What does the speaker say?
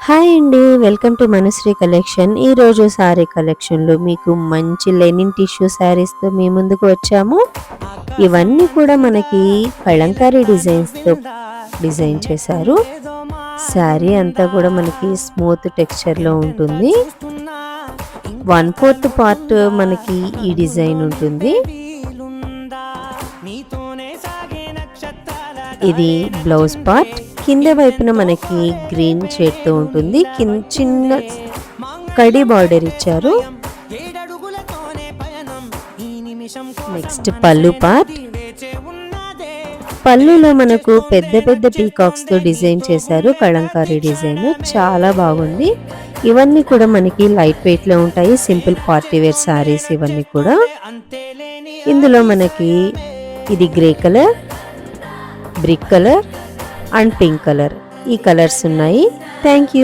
Hi అండి, welcome to Manasri collection. ఈరోజు శారీ కలెక్షన్లో మీకు మంచి లెనిన్ టిష్యూ శారీస్తో మీ ముందుకు వచ్చాము. ఇవన్నీ కూడా మనకి కలంకారీ డిజైన్స్తో డిజైన్ చేశారు. శారీ అంతా కూడా మనకి స్మూత్ టెక్స్చర్లో ఉంటుంది. 1/4 పార్ట్ మనకి ఈ డిజైన్ ఉంటుంది. ఇది బ్లౌజ్ పార్ట్. కింద వైపున మనకి గ్రీన్ షేడ్తో ఉంటుంది. చిన్న కడి బార్డర్ ఇచ్చారు. నెక్స్ట్ పళ్ళు పార్ట్. పళ్ళులో మనకు పెద్ద పెద్ద పీకాక్స్ తో డిజైన్ చేశారు. కలంకారీ డిజైన్ చాలా బాగుంది. ఇవన్నీ కూడా మనకి లైట్ వెయిట్ లో ఉంటాయి. సింపుల్ పార్టీ వేర్ సారీస్ ఇవన్నీ కూడా. ఇందులో మనకి ఇది grey colour, brick colour and pink colour, ఈ కలర్స్ ఉన్నాయి. Thank you.